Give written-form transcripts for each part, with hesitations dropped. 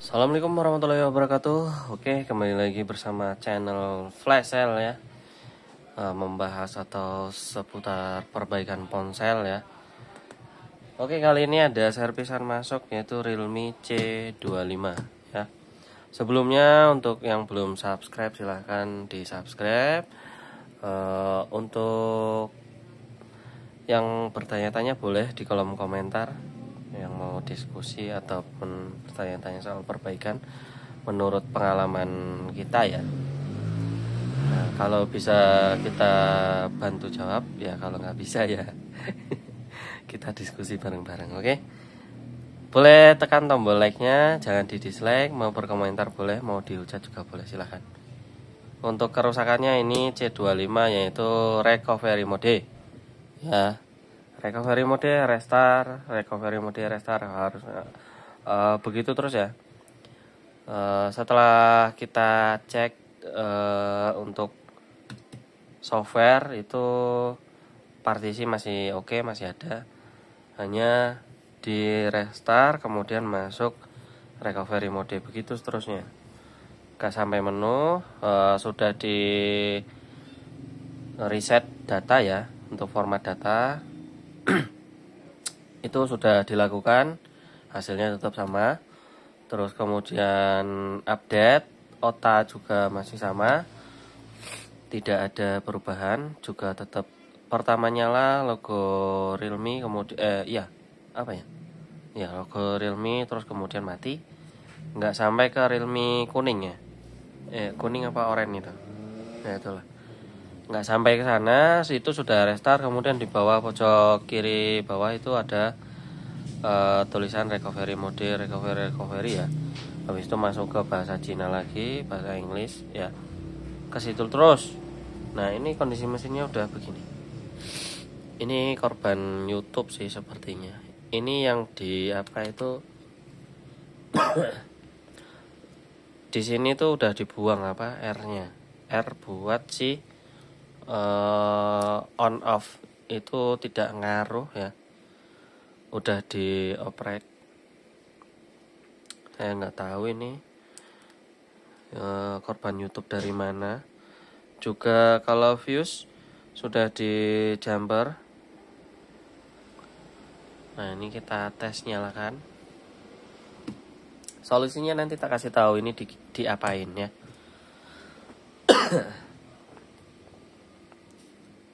Assalamualaikum warahmatullahi wabarakatuh. Oke, kembali lagi bersama channel Flash Sale ya. Membahas atau seputar perbaikan ponsel ya. Oke, kali ini ada servisan masuk yaitu Realme C25 ya. Sebelumnya untuk yang belum subscribe silahkan di subscribe. Untuk yang bertanya-tanya boleh di kolom komentar, yang mau diskusi ataupun bertanya-tanya soal perbaikan menurut pengalaman kita ya. Nah, kalau bisa kita bantu jawab ya, kalau nggak bisa ya kita diskusi bareng-bareng. Oke, boleh tekan tombol like-nya, jangan di dislike. Mau berkomentar boleh, mau dihujat juga boleh, silahkan. Untuk kerusakannya ini C25 yaitu recovery mode ya. Recovery mode restart, recovery mode restart, harus begitu terus ya. Setelah kita cek untuk software itu partisi masih oke, masih ada, hanya di restart kemudian masuk recovery mode, begitu seterusnya. Gak sampai menu, sudah di reset data ya, untuk format data itu sudah dilakukan, hasilnya tetap sama. Terus kemudian update OTA juga masih sama, tidak ada perubahan, juga tetap pertama nyala logo Realme, kemudian logo Realme, terus kemudian mati, nggak sampai ke Realme kuning ya, kuning apa oranye itu, nah itulah, nggak sampai ke sana. Itu sudah restart, kemudian di bawah pojok kiri bawah itu ada tulisan recovery mode, recovery ya. Habis itu masuk ke bahasa Cina lagi, bahasa Inggris ya, ke situ terus. Nah, ini kondisi mesinnya udah begini. Ini korban YouTube sih sepertinya. Ini yang di apa itu di sini tuh udah dibuang apa R-nya. R buat si on off itu tidak ngaruh ya. Udah dioprek. Saya nggak tahu ini korban YouTube dari mana. Juga kalau views sudah di jumper. Nah, ini kita tes nyalakan. Solusinya nanti tak kasih tahu ini diapain ya.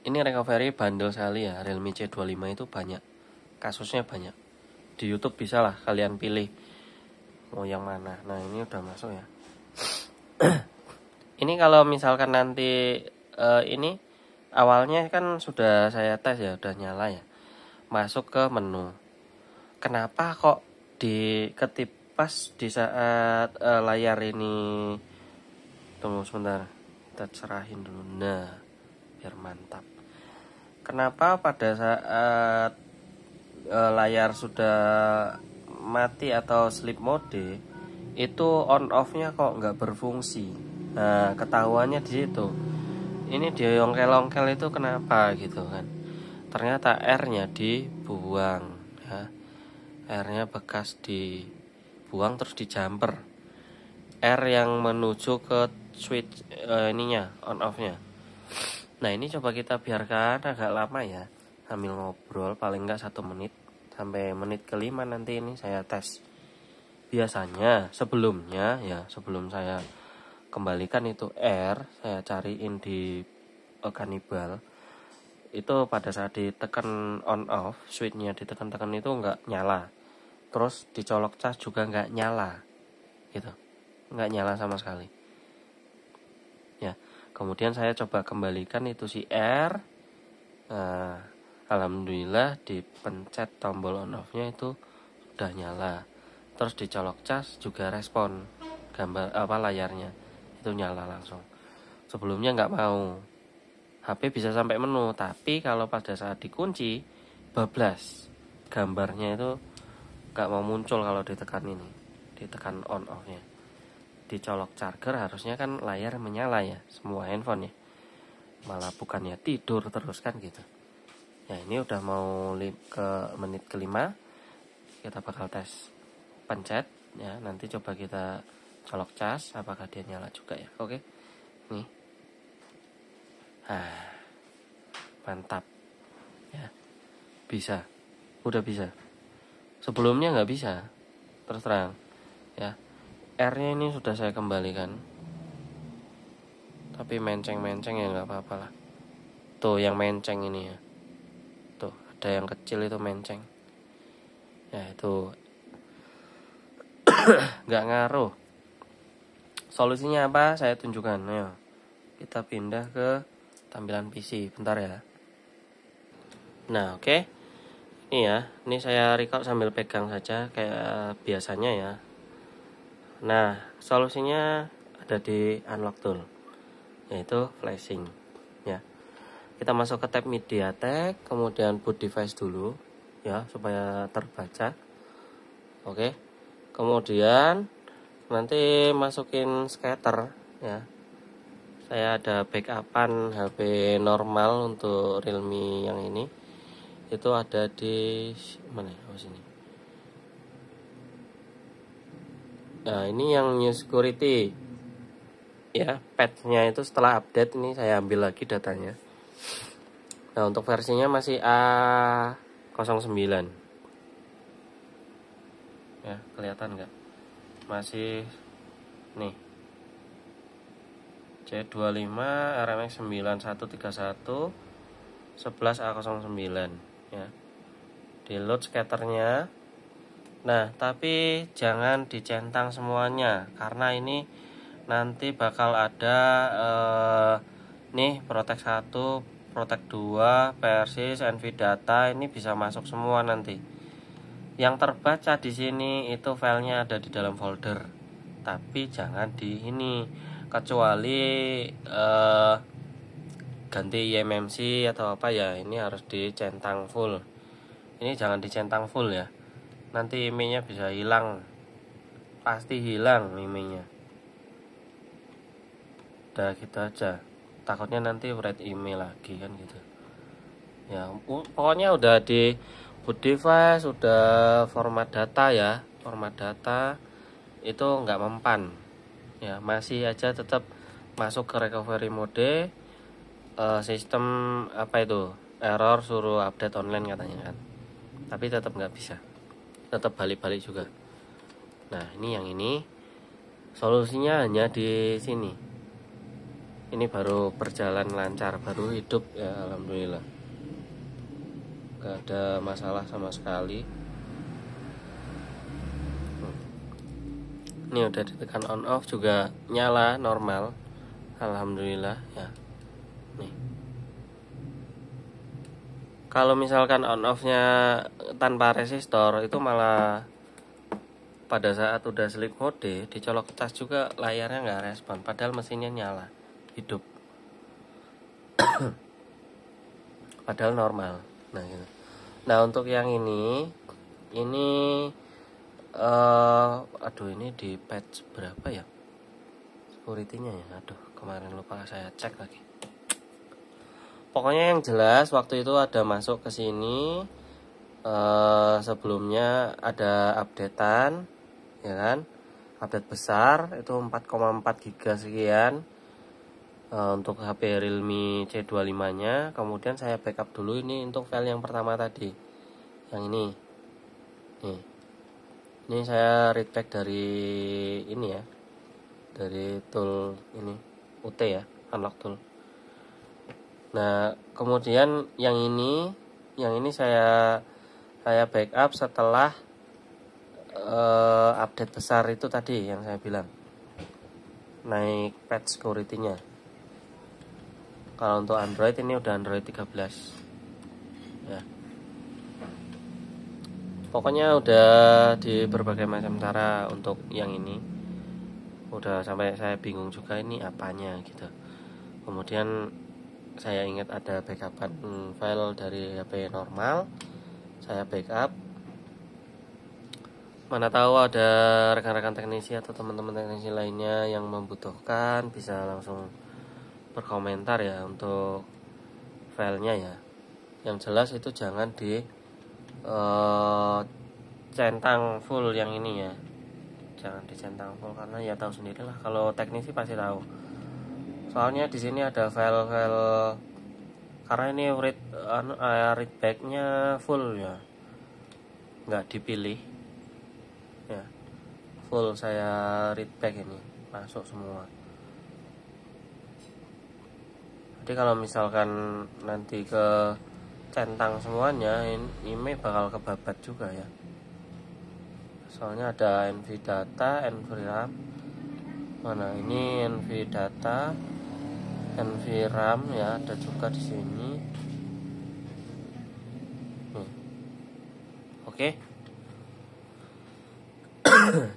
Ini recovery bandel sekali ya, Realme C25 itu banyak. Kasusnya banyak. Di YouTube bisa lah kalian pilih mau yang mana. Nah, ini udah masuk ya. Ini kalau misalkan nanti ini awalnya kan sudah saya tes ya, udah nyala ya. Masuk ke menu. Kenapa kok ketipas di saat layar ini? Tunggu sebentar, kita cerahin dulu. Nah, biar mantap. Kenapa pada saat layar sudah mati atau sleep mode itu on off-nya kok nggak berfungsi? Nah, ketahuannya di situ. Ini dia ongkel-ongkel itu kenapa gitu kan? Ternyata R-nya dibuang ya. R-nya bekas dibuang terus di jumper. R yang menuju ke switch ininya, on off-nya. Nah, ini coba kita biarkan agak lama ya, sambil ngobrol paling enggak 1 menit sampai menit ke-5 nanti ini saya tes. Biasanya sebelumnya ya, sebelum saya kembalikan itu R, saya cariin di Kanibal. Itu pada saat ditekan on off, switchnya ditekan-tekan itu nggak nyala. Terus dicolok cas juga nggak nyala gitu, nggak nyala sama sekali ya. Kemudian saya coba kembalikan itu si R. Nah, alhamdulillah dipencet tombol on off nya itu udah nyala. Terus dicolok cas juga respon gambar layarnya itu nyala langsung. Sebelumnya nggak mau, HP bisa sampai menu, tapi kalau pada saat dikunci bablas, gambarnya itu nggak mau muncul kalau ditekan ini, ditekan on off nya. Dicolok charger harusnya kan layar menyala ya, semua handphone ya, malah bukannya tidur terus kan gitu ya. Ini udah mau ke menit ke-5, kita bakal tes pencet ya. Nanti coba kita colok cas apakah dia nyala juga ya. Oke, nih, mantap ya, bisa, udah bisa. Sebelumnya nggak bisa, terus terang ya. R-nya ini sudah saya kembalikan, tapi menceng-menceng ya nggak apa-apa lah. Tuh yang menceng ini ya, tuh ada yang kecil itu menceng ya, itu nggak ngaruh. Solusinya apa saya tunjukkan. Ayo kita pindah ke tampilan PC bentar ya. Nah oke, ini ya, ini saya record sambil pegang saja kayak biasanya ya. Nah solusinya ada di unlock tool, yaitu flashing ya. Kita masuk ke tab MediaTek, kemudian boot device dulu ya supaya terbaca. Oke, kemudian nanti masukin scatter ya. Saya ada backupan HP normal untuk Realme yang ini, itu ada di mana ya? Oh sini. Nah ini yang new security ya, patchnya itu setelah update ini saya ambil lagi datanya. Nah untuk versinya masih A09 ya, kelihatan nggak? Masih nih C25 RMX 9131 11A09 ya. Di load scatternya. Nah tapi jangan dicentang semuanya, karena ini nanti bakal ada nih Protect 1, Protect 2, Persis, NVData, ini bisa masuk semua nanti. Yang terbaca di sini itu filenya ada di dalam folder, tapi jangan di ini, kecuali ganti YMMC atau apa ya, ini harus dicentang full. Ini jangan dicentang full ya, nanti emailnya bisa hilang, pasti hilang emailnya. Udah gitu aja, takutnya nanti write email lagi kan gitu ya. Pokoknya udah di boot device, udah format data ya, format data itu nggak mempan ya, masih aja tetap masuk ke recovery mode. Sistem apa itu, error suruh update online katanya kan, tapi tetap nggak bisa, tetap balik-balik juga. Nah ini yang ini solusinya hanya di sini. Ini baru berjalan lancar, baru hidup ya, alhamdulillah nggak ada masalah sama sekali. Ini udah ditekan on off juga nyala normal, alhamdulillah ya. Nih, kalau misalkan on off nya tanpa resistor itu malah pada saat udah sleep mode dicolok cas juga layarnya nggak respon, padahal mesinnya nyala hidup padahal normal. Nah gitu. Nah untuk yang ini aduh ini di patch berapa ya security-nya ya, aduh kemarin lupa saya cek lagi. Pokoknya yang jelas waktu itu ada masuk ke sini, sebelumnya ada updatean ya kan, update besar itu 4,4 GB sekian untuk HP Realme C25 nya. Kemudian saya backup dulu ini untuk file yang pertama tadi, yang ini nih. Ini saya read back dari ini ya, dari tool ini UT ya, unlock tool. Nah kemudian yang ini saya backup setelah update besar itu tadi yang saya bilang, naik patch security-nya. Kalau untuk Android ini udah Android 13 ya. Pokoknya udah di berbagai macam cara untuk yang ini, udah sampai saya bingung juga ini apanya gitu. Kemudian saya ingat ada backupan file dari HP normal, saya backup. Mana tahu ada rekan-rekan teknisi atau teman-teman teknisi lainnya yang membutuhkan, bisa langsung berkomentar ya untuk filenya ya. Yang jelas itu jangan di centang full yang ini ya, jangan dicentang full, karena ya tahu sendirilah kalau teknisi pasti tahu. Soalnya di sini ada file-file, karena ini read back-nya full ya, nggak dipilih ya, full saya read back, ini masuk semua. Jadi kalau misalkan nanti ke centang semuanya, ini bakal kebabat juga ya. Soalnya ada NV data, NV RAM. Mana ini NV data, NV RAM ya, ada juga di sini. Oke.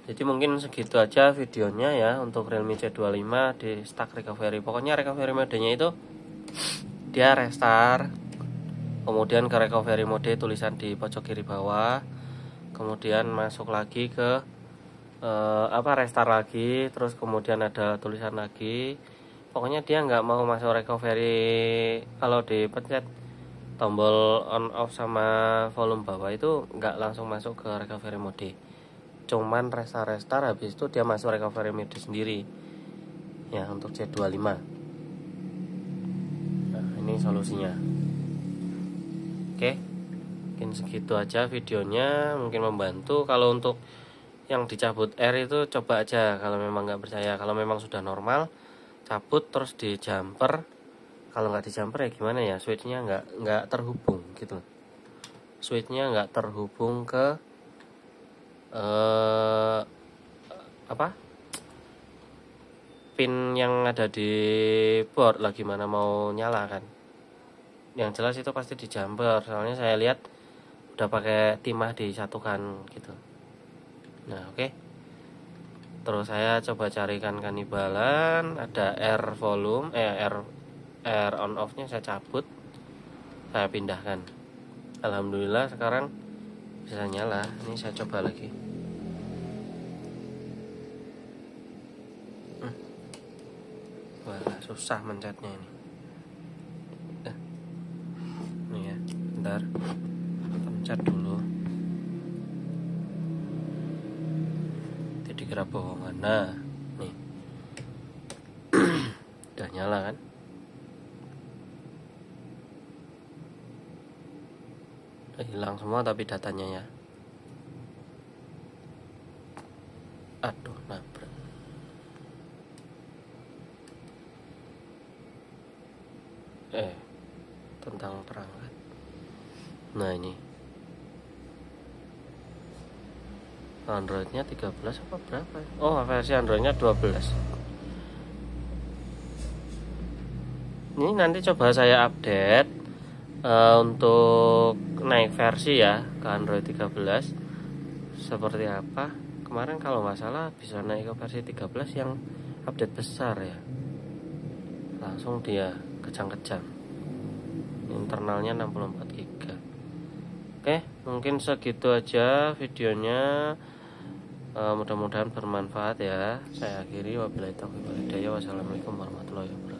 Jadi mungkin segitu aja videonya ya untuk Realme C25 di stack recovery. Pokoknya recovery modenya itu dia restart, kemudian ke recovery mode tulisan di pojok kiri bawah, kemudian masuk lagi ke restart lagi, terus kemudian ada tulisan lagi. Pokoknya dia nggak mau masuk recovery. Kalau dipencet tombol on off sama volume bawah itu nggak langsung masuk ke recovery mode, cuman restart habis itu dia masuk recovery mode sendiri ya untuk C25. Nah ini solusinya. Oke, mungkin segitu aja videonya, mungkin membantu. Kalau untuk yang dicabut R itu coba aja, kalau memang nggak percaya. Kalau memang sudah normal, cabut terus di jumper. Kalau nggak di jumper ya gimana ya, switchnya nggak terhubung gitu, switchnya nggak terhubung ke pin yang ada di board lah, gimana mau nyala kan. Yang jelas itu pasti di jumper, soalnya saya lihat udah pakai timah disatukan gitu. Nah oke. Terus saya coba carikan kanibalan, ada R volume, R on off nya saya cabut, saya pindahkan. Alhamdulillah sekarang bisa nyala. Ini saya coba lagi. Wah susah mencetnya ini. Nih ya, bentar, pencet dulu. Dikira bohongan. Nah nih udah nyala kan. Udah hilang semua tapi datanya ya. Aduh nabrak. Tentang perangkat. Nah ini Androidnya 13 apa berapa? Oh versi Androidnya 12. Ini nanti coba saya update untuk naik versi ya ke Android 13 seperti apa. Kemarin kalau nggak salah bisa naik ke versi 13 yang update besar ya, langsung dia kejang-kejang, internalnya 64 GB. Oke, mungkin segitu aja videonya. Mudah-mudahan bermanfaat ya. Saya akhiri, wabillahi taufiq wal hidayah. Wassalamualaikum warahmatullahi wabarakatuh.